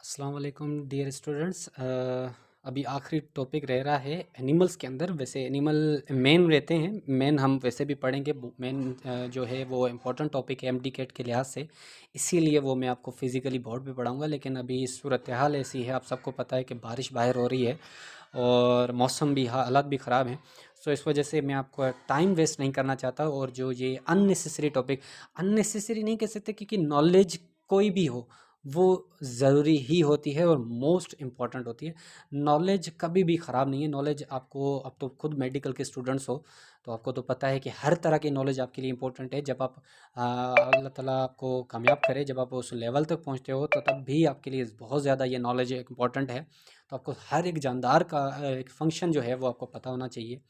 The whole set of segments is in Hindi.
अस्सलाम वालेकुम डियर स्टूडेंट्स। अभी आखिरी टॉपिक रह रहा है एनिमल्स के अंदर। वैसे एनिमल मेन रहते हैं, मेन हम वैसे भी पढ़ेंगे। मेन जो है वो इम्पोर्टेंट टॉपिक है एमडी कैट के लिहाज से, इसीलिए वो मैं आपको फिज़िकली बोर्ड पे पढ़ाऊँगा। लेकिन अभी सूरत हाल ऐसी है, आप सबको पता है कि बारिश बाहर हो रही है और मौसम भी हालात भी ख़राब हैं। सो इस वजह से मैं आपको टाइम वेस्ट नहीं करना चाहता। और जो ये अननेसेसरी टॉपिक, अननेसेसरी नहीं कह सकते क्योंकि नॉलेज कोई भी हो वो ज़रूरी ही होती है और मोस्ट इम्पॉर्टेंट होती है। नॉलेज कभी भी ख़राब नहीं है। नॉलेज आपको, अब तो खुद मेडिकल के स्टूडेंट्स हो तो आपको तो पता है कि हर तरह की नॉलेज आपके लिए इम्पोर्टेंट है। जब आप अल्लाह ताला आपको कामयाब करे, जब आप उस लेवल तक पहुंचते हो तो तब भी आपके लिए बहुत ज़्यादा ये नॉलेज इम्पोर्टेंट है। तो आपको हर एक जानदार का एक फंक्शन जो है वो आपको पता होना चाहिए।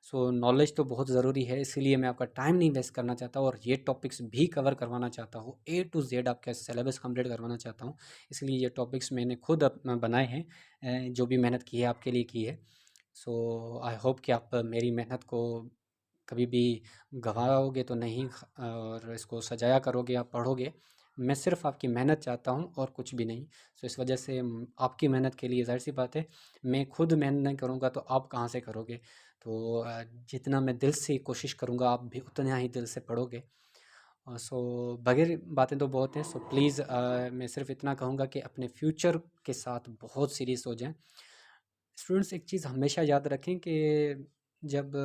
सो नॉलेज तो बहुत ज़रूरी है, इसीलिए मैं आपका टाइम नहीं वेस्ट करना चाहता और ये टॉपिक्स भी कवर करवाना चाहता हूँ। ए टू जेड आपका सिलेबस कंप्लीट करवाना चाहता हूँ। इसलिए ये टॉपिक्स मैंने खुद बनाए हैं, जो भी मेहनत की है आपके लिए की है। सो आई होप कि आप मेरी मेहनत को कभी भी गंवाओगे तो नहीं, और इसको सजाया करोगे, आप पढ़ोगे। मैं सिर्फ आपकी मेहनत चाहता हूँ और कुछ भी नहीं। सो इस वजह से आपकी मेहनत के लिए ज़ाहिर सी बात है, मैं खुद मेहनत नहीं करूँगा तो आप कहाँ से करोगे। तो जितना मैं दिल से कोशिश करूँगा आप भी उतना ही दिल से पढ़ोगे। सो बगैर बातें तो बहुत हैं। सो प्लीज़ मैं सिर्फ इतना कहूँगा कि अपने फ्यूचर के साथ बहुत सीरियस हो जाएं। स्टूडेंट्स एक चीज़ हमेशा याद रखें कि जब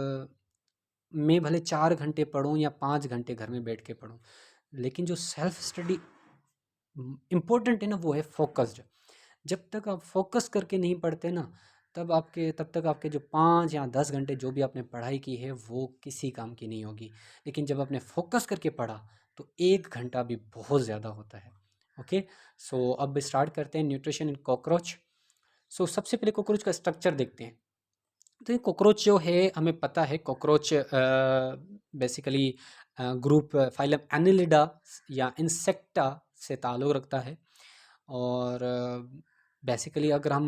मैं भले 4 घंटे पढूँ या 5 घंटे घर में बैठ के पढूँ, लेकिन जो सेल्फ स्टडी इम्पोर्टेंट है ना, वो है फोकस्ड। जब तक आप फोकस करके नहीं पढ़ते ना, तब तक आपके जो 5 या 10 घंटे जो भी आपने पढ़ाई की है वो किसी काम की नहीं होगी। लेकिन जब आपने फोकस करके पढ़ा तो 1 घंटा भी बहुत ज़्यादा होता है। ओके। सो अब स्टार्ट करते हैं न्यूट्रिशन इन कॉकरोच। सो सबसे पहले कॉकरोच का स्ट्रक्चर देखते हैं। तो ये कॉकरोच जो है हमें पता है, cockroach basically group phylum Annelida या इंसेक्टा से ताल्लुक़ रखता है। और बेसिकली अगर हम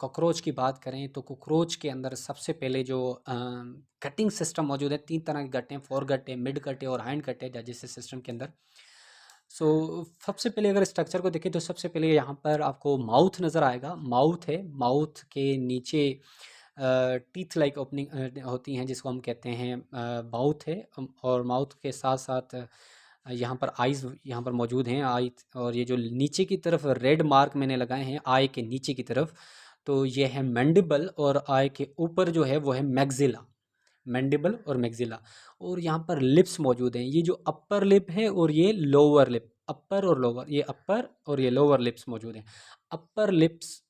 कॉकरोच की बात करें तो कॉकरोच के अंदर सबसे पहले जो गटिंग सिस्टम मौजूद है, 3 तरह के गट हैं, फोर गट है, मिड गट है और हाइंड गट है डाइजेस्टिव सिस्टम के अंदर। सो सबसे पहले अगर स्ट्रक्चर को देखें तो सबसे पहले यहाँ पर आपको माउथ नज़र आएगा। माउथ है, माउथ के नीचे टीथ लाइक ओपनिंग होती हैं जिसको हम कहते हैं माउथ है। और माउथ के साथ साथ यहाँ पर आइज़ यहाँ पर मौजूद हैं, आई। और ये जो नीचे की तरफ रेड मार्क मैंने लगाए हैं आई के नीचे की तरफ, तो ये है मैंडिबल। और आई के ऊपर जो है वो है मैग्जिला, मैंडिबल और मैग्जिला। और यहाँ पर लिप्स मौजूद हैं, ये जो अपर लिप है और ये लोअर लिप, अपर और लोअर, ये अपर और ये लोअर लिप्स मौजूद हैं। अपर लिप्स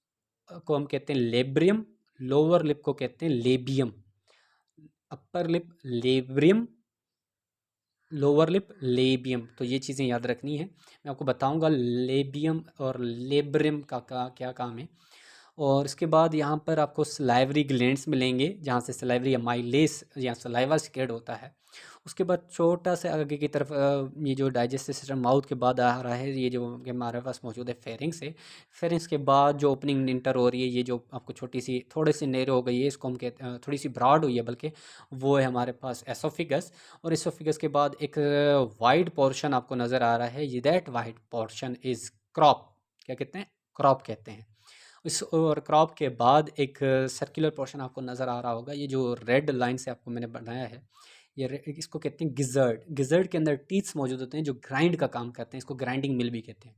को हम कहते हैं लेब्रियम, लोअर लिप को कहते हैं labium. Upper lip labrum, lower lip labium, तो ये चीज़ें याद रखनी है। मैं आपको बताऊंगा लेबियम और लेब्रियम का क्या काम है। और इसके बाद यहाँ पर आपको सलाइवरी ग्लैंड्स मिलेंगे जहाँ से सलाइवरी अमाइलेस या सलाइवा सिक्रेट होता है। उसके बाद छोटा सा आगे की तरफ ये जो डाइजेस्टिव सिस्टम माउथ के बाद आ रहा है, ये जो हमारे पास मौजूद है फेरिंग्स है। फेरिंग्स के बाद जो ओपनिंग इंटर हो रही है, ये जो आपको छोटी सी थोड़ी सी नैरो हो गई है, इसको हम कहते हैं थोड़ी सी ब्रॉड हुई है बल्कि, वो है हमारे पास एसोफिगस। और एसोफिगस के बाद एक वाइड पोर्शन आपको नज़र आ रहा है, ये that wide portion is crop. क्या कहते हैं? क्रॉप कहते हैं। इस और क्रॉप के बाद एक सर्कुलर पोर्शन आपको नज़र आ रहा होगा, ये जो रेड लाइन से आपको मैंने बनाया है, इसको कहते हैं गिजर्ड। गिजर्ड के अंदर टीथ्स मौजूद होते हैं जो ग्राइंड का काम करते हैं, इसको ग्राइंडिंग मिल भी कहते हैं।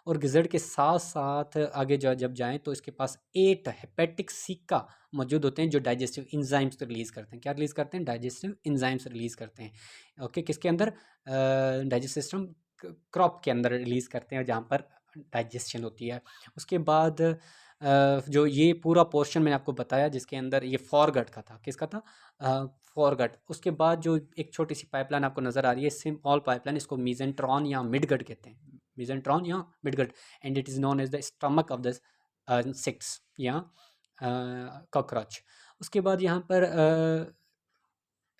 और गिजर्ड के साथ साथ आगे जब जाएं तो इसके पास 8 हेपेटिक सिक्का मौजूद होते हैं जो डाइजेस्टिव इंजाइम्स रिलीज़ करते हैं। क्या रिलीज़ करते हैं? डाइजेस्टिव इंजाइम्स रिलीज़ करते हैं। ओके, किसके अंदर? डाइजेस्टिव सिस्टम क्रॉप के अंदर रिलीज़ करते हैं जहाँ पर डाइजेशन होती है। उसके बाद जो ये पूरा पोर्शन मैंने आपको बताया जिसके अंदर ये फॉरगट का था, किसका था? फॉरगट। उसके बाद जो एक छोटी सी पाइपलाइन आपको नज़र आ रही है, स्मॉल पाइपलाइन, इसको मीजेंट्रॉन या मिडगट कहते हैं, मीजेंट्रॉन या midgut. And it is known as the stomach of the insects या कॉकरोच। उसके बाद यहाँ पर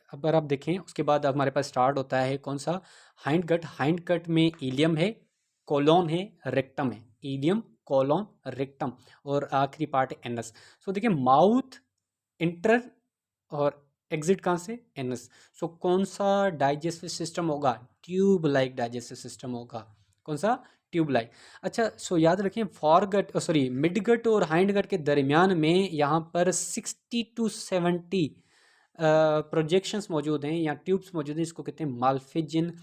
अगर आप देखें, उसके बाद हमारे पास स्टार्ट होता है कौन सा? Hind gut. हाइंड गट में इलियम है, कोलोन है, रेक्टम है। इलियम, कोलोन, रेक्टम और आखिरी पार्ट है एनस। सो देखिए, माउथ, इंटर और एग्जिट कहाँ से? एनस। सो कौन सा डाइजेस्टिव सिस्टम होगा? ट्यूब लाइक डाइजेस्टिव सिस्टम होगा। कौन सा? Tube like. अच्छा, सो याद रखें फॉरगट सॉरी मिडगट और हाइंडगट के दरमियान में यहाँ पर 60 to 70 प्रोजेक्शंस मौजूद हैं या ट्यूब्स मौजूद हैं, इसको कहते हैं माल्फिजिन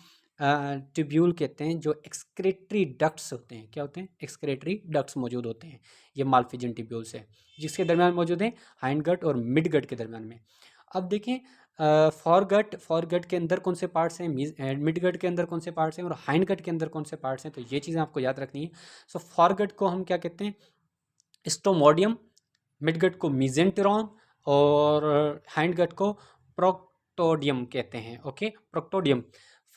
ट्यूब्यूल कहते हैं, जो एक्सक्रेटरी डक्ट्स होते हैं। क्या होते हैं? एक्सक्रेटरी डक्ट्स मौजूद होते हैं, ये माल्फिजिन ट्यूब्यूल्स है, जिसके दरमियान मौजूद हैं हाइंडगट और मिडगट के दरमियान में। अब देखें फॉरगट के अंदर कौन से पार्ट्स हैं, मिडगट के अंदर कौन से पार्ट्स हैं और हाइंडगट के अंदर कौन से पार्ट्स हैं, तो ये चीज़ें आपको याद रखनी है। सो फॉरगट को हम क्या कहते हैं? स्टोमोडियम, मिडगट को मीजेंटेरॉन और हाइंडगट को प्रोक्टोडियम कहते हैं। Okay, proctodeum.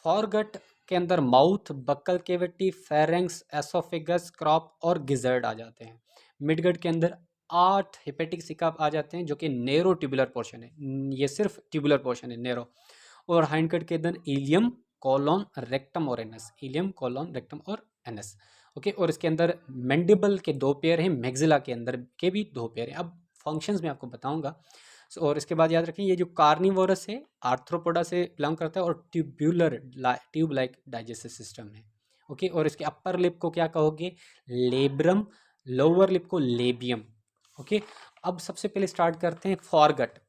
फॉरगट के अंदर mouth, buccal cavity, pharynx, oesophagus, crop और गिजर्ड आ जाते हैं। मिडगट के अंदर 8 हेपेटिक सिका आ जाते हैं, जो कि नेरो ट्यूबुलर पोर्शन है, ये सिर्फ ट्यूबुलर पोर्शन है, नेरो। और हाइंडगट के अंदर इलियम, कोलोन, रेक्टम और एनस, इलियम, कोलोन, रेक्टम और एनस। ओके, और इसके अंदर मैंडिबल के 2 पेयर हैं, मैग्जिला के अंदर के भी 2 पेयर हैं। अब फंक्शंस में आपको बताऊंगा। और इसके बाद याद रखें, ये जो कार्निवोरस है आर्थ्रोपोडा से बिलोंग करता है और ट्यूब लाइक डाइजेस्टिव सिस्टम है। ओके, और इसके अपर लिप को क्या कहोगे? लेब्रम, लोअर लिप को लेबियम। ओके, अब सबसे पहले स्टार्ट करते हैं फॉरगट।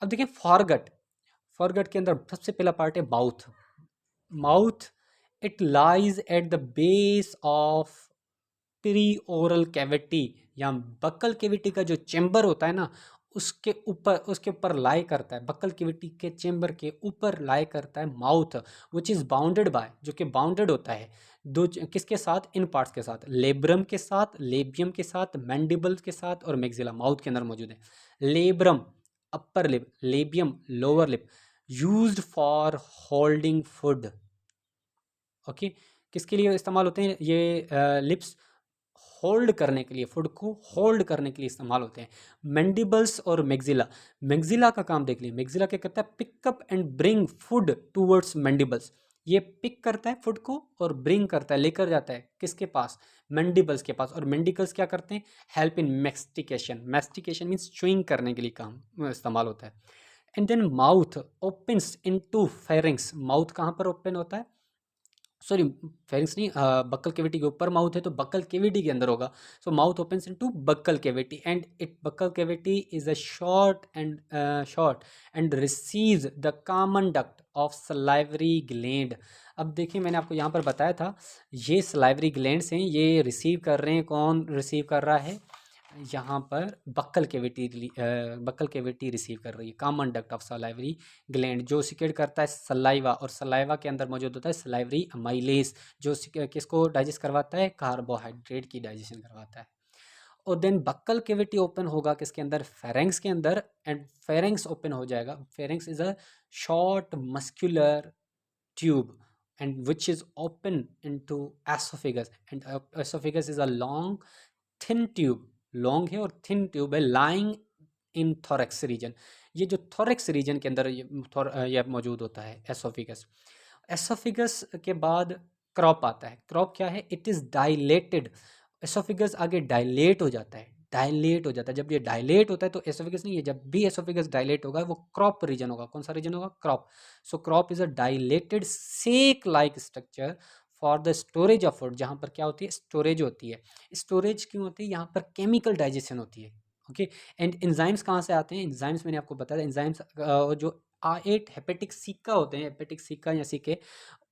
अब देखें फॉरगट के अंदर सबसे पहला पार्ट है mouth. Mouth, it lies at the base of pre oral cavity या बक्कल कैविटी का जो चेंबर होता है ना, उसके ऊपर लाई करता है, बक्कल कैविटी के चेंबर के ऊपर लाई करता है mouth, which is bounded by, जो कि बाउंडेड होता है किसके साथ? इन पार्ट्स के साथ, लेब्रम के साथ, लेबियम के साथ, मैंडिबल के साथ और मैग्जिला माउथ के अंदर मौजूद है। Labrum upper lip, labium lower lip, used for holding food. Okay, किसके लिए इस्तेमाल होते हैं ये लिप्स? होल्ड करने के लिए, फूड को होल्ड करने के लिए इस्तेमाल होते हैं। मैंडिबल्स और मैग्जिला का काम देख लीजिए। मैग्जिला क्या करता है? Pickup and bring food towards mandibles. ये पिक करता है फूड को और ब्रिंग करता है, लेकर जाता है किसके पास? मैंडिबल्स के पास। और मैंडिबल्स क्या करते हैं? Help in mastication. Mastication means chewing करने के लिए काम इस्तेमाल होता है। And then mouth opens into pharynx. Mouth कहाँ पर ओपन होता है? सॉरी, फेरिंग्स नहीं, बक्कल केविटी के ऊपर माउथ है तो बक्कल केविटी के अंदर होगा। So mouth opens into buccal cavity and it buccal cavity is a short and receives the common duct of salivary gland. अब देखिए, मैंने आपको यहाँ पर बताया था, ये सलाइवरी ग्लैंड्स हैं, ये रिसीव कर रहे हैं। कौन रिसीव कर रहा है? यहाँ पर बक्कल केविटी रिसीव कर रही है, common duct of salivary gland, जो सिक्रेट करता है सलाइवा, और सलाइवा के अंदर मौजूद होता है सलाइवरी अमाइलेज, जो किसको डाइजेस्ट करवाता है? कार्बोहाइड्रेट की डाइजेशन करवाता है। और देन बक्कल केविटी ओपन होगा किसके अंदर? फेरेंक्स के अंदर, एंड फेरेंक्स ओपन हो जाएगा। Pharynx is a short muscular tube and which is open into esophagus, and esophagus is a long thin tube, long है और थिन ट्यूब है, लाइंग इन थोरेक्स रीजन। ये जो थोरेक्स रीजन के अंदर ये मौजूद होता है एसोफिगस। एसोफिगस के बाद क्रॉप आता है। क्रॉप क्या है? It is dilated. एसोफिगस आगे डायलेट हो जाता है, डायलेट हो जाता है। जब ये डायलेट होता है तो एसोफिगस नहीं है, जब भी एसोफिगस डायलेट होगा वो क्रॉप रीजन होगा। कौन सा रीजन होगा? Crop. So crop is a dilated sac like structure for the storage of food, जहाँ पर क्या होती है? स्टोरेज होती है। स्टोरेज क्यों होती है? यहाँ पर केमिकल डाइजेशन होती है। ओके, एंड एंजाइम्स कहाँ से आते हैं? एंजाइम्स मैंने आपको बताया, एंजाइम्स जो 8 हेपेटिक सिक्का होते हैं, हेपेटिक सिक्का या सिक्के,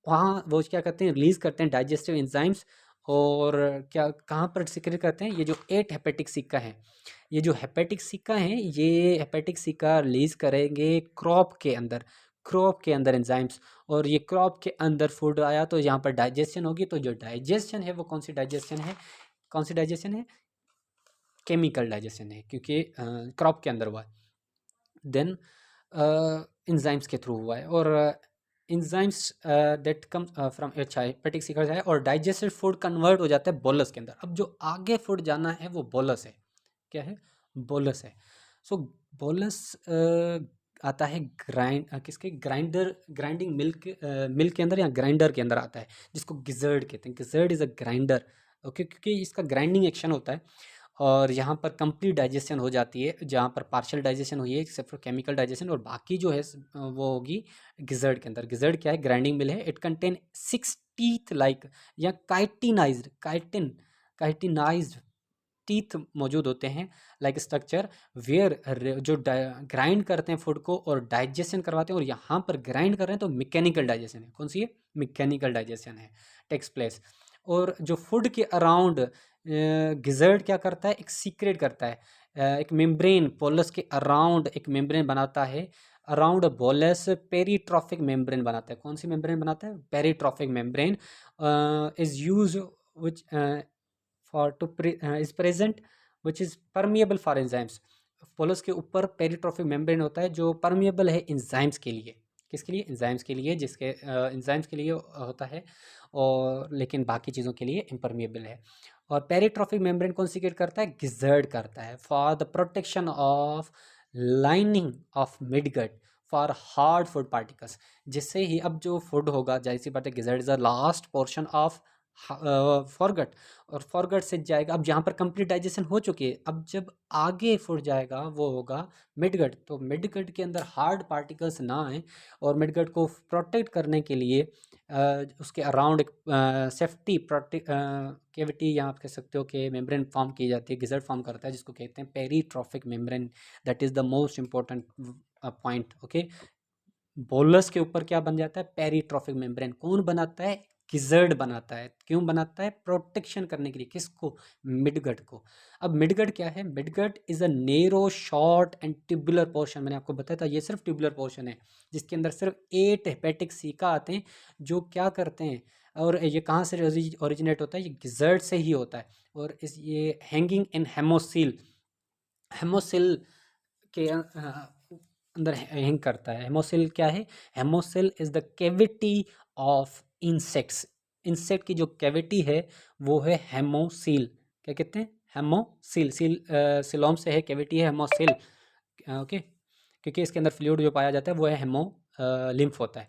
वहाँ वो क्या करते हैं? रिलीज करते हैं डाइजेस्टिव एंजाइम्स। और क्या कहाँ पर सिक्रेट करते हैं? ये जो 8 हेपेटिक सिक्का है, ये जो हेपेटिक सिक्का है, ये हेपेटिक सिक्का रिलीज करेंगे क्रॉप के अंदर, क्रॉप के अंदर एंजाइम्स। और ये क्रॉप के अंदर फूड आया तो यहाँ पर डाइजेशन होगी। तो जो डाइजेशन है वो कौन सी डाइजेशन है? कौन सी डाइजेशन है? केमिकल डाइजेशन है, क्योंकि क्रॉप के अंदर हुआ है। देन एंजाइम्स के थ्रू हुआ है। और enzymes that come from hepatic सिक्का है, और डाइजेस्टेड फूड कन्वर्ट हो जाता है बोलस के अंदर। अब जो आगे फूड जाना है वो बोलस है। क्या है? बोलस है। सो बोलस आता है किसके? ग्राइंडिंग मिल्क के अंदर या ग्राइंडर के अंदर आता है, जिसको गिजर्ड कहते हैं। Gizzard is a grinder. Okay, क्योंकि इसका ग्राइंडिंग एक्शन होता है और यहाँ पर कंप्लीट डाइजेशन हो जाती है, जहाँ पर पार्शियल डाइजेशन हुई है एक्सेप्ट फॉर केमिकल डाइजेशन, और बाकी जो है वो होगी गिजर्ड के अंदर। गिजर्ड क्या है? ग्राइंडिंग मिल है। इट कंटेन 6 टीथ लाइक या काइटिनाइज्ड टीथ मौजूद होते हैं, लाइक स्ट्रक्चर वेयर जो ग्राइंड करते हैं फूड को और डाइजेशन करवाते हैं, और यहाँ पर ग्राइंड कर रहे हैं तो मैकेनिकल डाइजेशन है। कौन सी है? मैकेनिकल डाइजेशन है, टेक्स प्लेस। और जो फूड के अराउंड गिजर्ड क्या करता है? एक सीक्रेट करता है, एक मेम्ब्रेन पोलस के अराउंड एक मेम्ब्रेन बनाता है, अराउंड बोलस पेरीट्रॉफिक मेम्ब्रेन बनाता है। कौन सी मेम्ब्रेन बनाता है? Peritrophic membrane is use which for to is present which is permeable for enzymes. Bolus के ऊपर पेरीट्रॉफिक मेम्ब्रेन होता है जो परमिएबल है एंजाइम्स के लिए। किसके लिए? एंजाइम्स के लिए, जिसके एंजाइम्स के लिए होता है, और लेकिन बाकी चीज़ों के लिए इम्परमिएबल है। और पेरीट्रॉफिक मेम्ब्रेन कौन सिक्रेट करता है? गिजर्ड करता है for the protection of lining of midgut for hard food particles. जिससे ही अब जो फूड होगा, जाहिर सी बात है, gizzard is the last portion of forgot, और फॉरगट से जाएगा, अब जहाँ पर कंप्लीट डाइजेशन हो चुकी है, अब जब आगे फूड जाएगा वो होगा मिडगट। तो मिडगट के अंदर हार्ड पार्टिकल्स ना आए, और मिडगट को प्रोटेक्ट करने के लिए उसके अराउंड एक सेफ्टी प्रोटेक्ट कैविटी, या आप कह सकते हो कि मेम्ब्रेन फॉर्म की जाती है, गिजर्ड फॉर्म करता है, जिसको कहते हैं peritrophic membrane. That is the most important point. Okay, bolus के ऊपर क्या बन जाता है? Peritrophic membrane. कौन बनाता है? गिजर्ड बनाता है। क्यों बनाता है? प्रोटेक्शन करने के लिए। किसको? मिडगट को। अब मिडगट क्या है? Midgut is a narrow short and tubular portion. मैंने आपको बताया था ये सिर्फ ट्यूबुलर पोर्शन है, जिसके अंदर सिर्फ 8 हेपेटिक सीका आते हैं, जो क्या करते हैं, और ये कहाँ से ओरिजिनेट होता है? ये गिजर्ड से ही होता है। और इस ये हैंगिंग इन हेमोसिल, हेमोसिल के अंदर हैंग करता है। हेमोसिल क्या है? हेमोसिल is the cavity of insects. Insect की जो कैविटी है वो है हेमोसिल। क्या कहते हैं? हेमोसिल। सिलोम से है, कैविटी है हेमोसिल। ओके, क्योंकि इसके अंदर फ्लूइड जो पाया जाता है वो है हेमो लिम्फ होता है।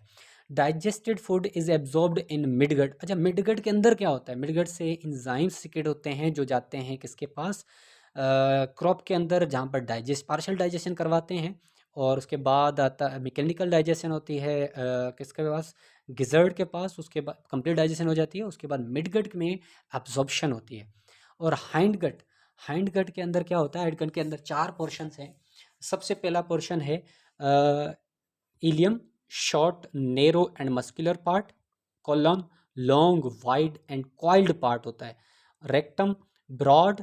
Digested food is absorbed in midgut. अच्छा, मिडगट के अंदर क्या होता है? मिडगट से इंजाइम्स सिक्रेट होते हैं जो जाते हैं किसके पास? क्रॉप के अंदर, जहाँ पर पार्शियल डाइजेशन करवाते हैं, और उसके बाद आता है मैकेनिकल डाइजेशन होती है किसके पास? गिजर्ड के पास। उसके बाद कंप्लीट डाइजेशन हो जाती है, उसके बाद मिडगट में एब्जॉर्प्शन होती है। और हाइंड गट के अंदर क्या होता है? हाइंड गट के अंदर 4 पोर्शंस हैं। सबसे पहला पोर्शन है ileum, short narrow and muscular part. Colon, long wide and coiled part होता है। Rectum, broad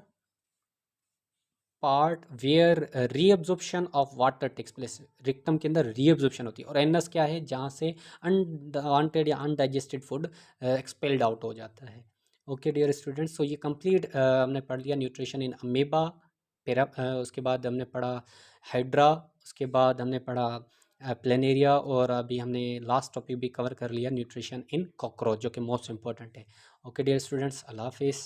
part where reabsorption of water takes place. Rectum के अंदर रीअब्जॉर्प्शन होती है। और एनस क्या है? जहाँ से अनवांटेड या अनडाइजेस्टेड फूड एक्सपेल्ड आउट हो जाता है। ओके डियर स्टूडेंट्स, सो ये कंप्लीट हमने पढ़ लिया न्यूट्रिशन इन अमीबा, उसके बाद हमने पढ़ा हाइड्रा, उसके बाद हमने पढ़ा प्लेनेरिया, और अभी हमने लास्ट टॉपिक भी कवर कर लिया न्यूट्रिशन इन कॉकरोच, जो कि मोस्ट इंपॉर्टेंट है। ओके डियर स्टूडेंट्स, अल्लाह हाफिज़।